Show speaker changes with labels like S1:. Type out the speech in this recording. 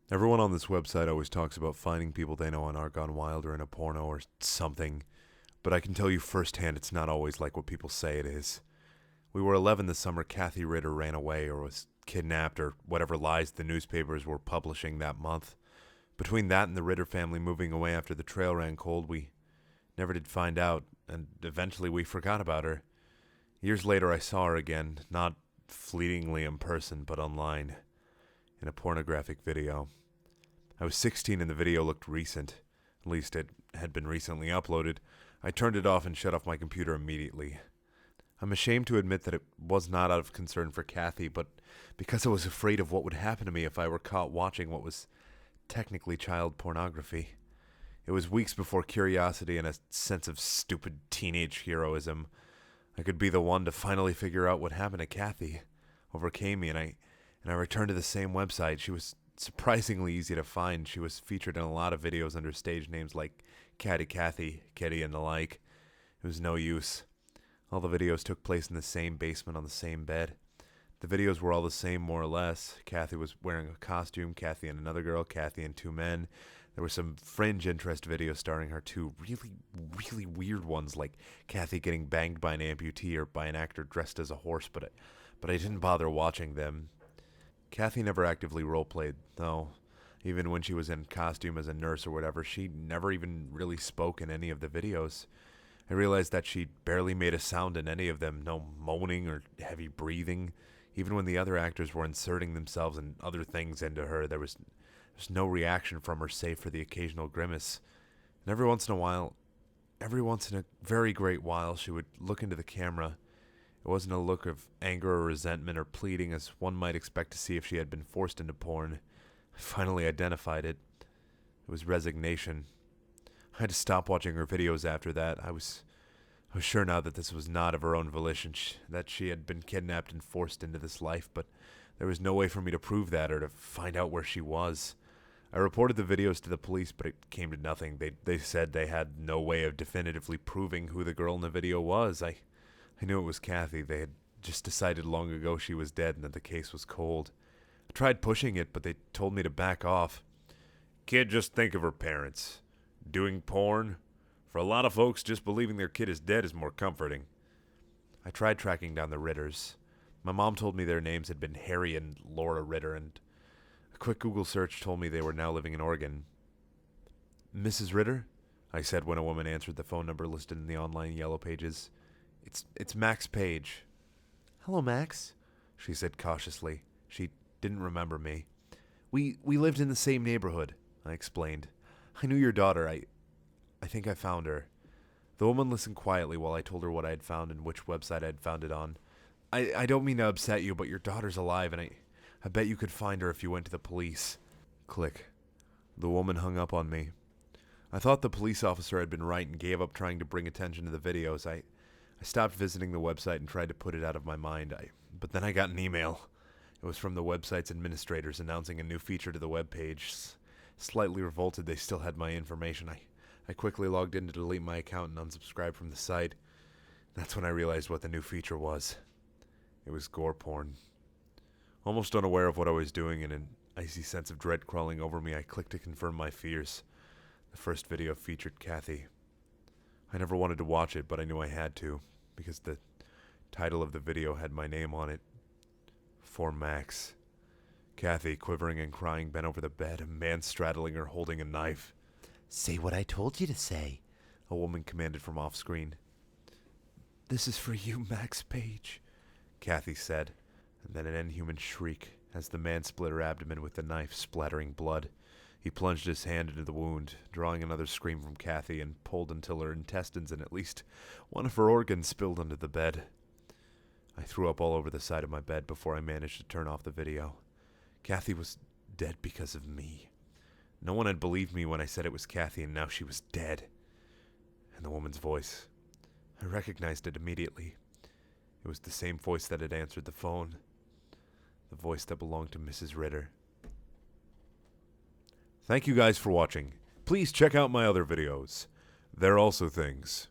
S1: Everyone on this website always talks about finding people they know on Art Gone Wild or in a porno or something, but I can tell you firsthand it's not always like what people say it is. We were 11 this summer. Kathy Ritter ran away or was kidnapped or whatever lies the newspapers were publishing that month. Between that and the Ritter family moving away after the trail ran cold, we never did find out, and eventually we forgot about her. Years later, I saw her again, not fleetingly in person, but online, in a pornographic video. I was 16 and the video looked recent. At least it had been recently uploaded. I turned it off and shut off my computer immediately. I'm ashamed to admit that it was not out of concern for Kathy, but because I was afraid of what would happen to me if I were caught watching what was technically child pornography. It was weeks before curiosity and a sense of stupid teenage heroism, I could be the one to finally figure out what happened to Kathy, overcame me, and I returned to the same website. She was surprisingly easy to find. She was featured in a lot of videos under stage names like Catty Cathy, Kitty, and the like. It was no use. All the videos took place in the same basement on the same bed. The videos were all the same, more or less. Kathy was wearing a costume, Kathy and another girl, Kathy and two men. There were some fringe interest videos starring her, two really weird ones, like Kathy getting banged by an amputee or by an actor dressed as a horse, but I didn't bother watching them. Kathy never actively roleplayed, though. Even when she was in costume as a nurse or whatever, she never even really spoke in any of the videos. I realized that she barely made a sound in any of them, no moaning or heavy breathing. Even when the other actors were inserting themselves and other things into her, there was no reaction from her save for the occasional grimace. And every once in a very great while, she would look into the camera. It wasn't a look of anger or resentment or pleading as one might expect to see if she had been forced into porn. I finally identified it. It was resignation. I had to stop watching her videos after that. I was sure now that this was not of her own volition, that she had been kidnapped and forced into this life, but there was no way for me to prove that or to find out where she was. I reported the videos to the police, but it came to nothing. They said they had no way of definitively proving who the girl in the video was. I knew it was Kathy. They had just decided long ago she was dead and that the case was cold. I tried pushing it, but they told me to back off. Kid, just think of her parents. Doing porn? For a lot of folks, just believing their kid is dead is more comforting. I tried tracking down the Ritters. My mom told me their names had been Harry and Laura Ritter, and a quick Google search told me they were now living in Oregon. Mrs. Ritter? I said when a woman answered the phone number listed in the online yellow pages. It's Max Page. Hello, Max, she said cautiously. She didn't remember me. We lived in the same neighborhood, I explained. I knew your daughter. I think I found her. The woman listened quietly while I told her what I had found and which website I had found it on. I don't mean to upset you, but your daughter's alive, and I bet you could find her if you went to the police. Click. The woman hung up on me. I thought the police officer had been right and gave up trying to bring attention to the videos. I stopped visiting the website and tried to put it out of my mind. But then I got an email. It was from the website's administrators announcing a new feature to the webpage. Slightly revolted they still had my information. I quickly logged in to delete my account and unsubscribed from the site. That's when I realized what the new feature was. It was gore porn. Almost unaware of what I was doing and an icy sense of dread crawling over me, I clicked to confirm my fears. The first video featured Kathy. I never wanted to watch it, but I knew I had to, because the title of the video had my name on it. For Max. Kathy, quivering and crying, bent over the bed, a man straddling her holding a knife.
S2: Say what I told you to say,
S1: A woman commanded from off-screen. This is for you, Max Page, Kathy said, and then an inhuman shriek as the man split her abdomen with the knife, splattering blood. He plunged his hand into the wound, drawing another scream from Kathy, and pulled until her intestines and at least one of her organs spilled onto the bed. I threw up all over the side of my bed before I managed to turn off the video. Kathy was dead because of me. No one had believed me when I said it was Kathy, and now she was dead. And the woman's voice. I recognized it immediately. It was the same voice that had answered the phone. The voice that belonged to Mrs. Ritter. Thank you guys for watching. Please check out my other videos. They're also things.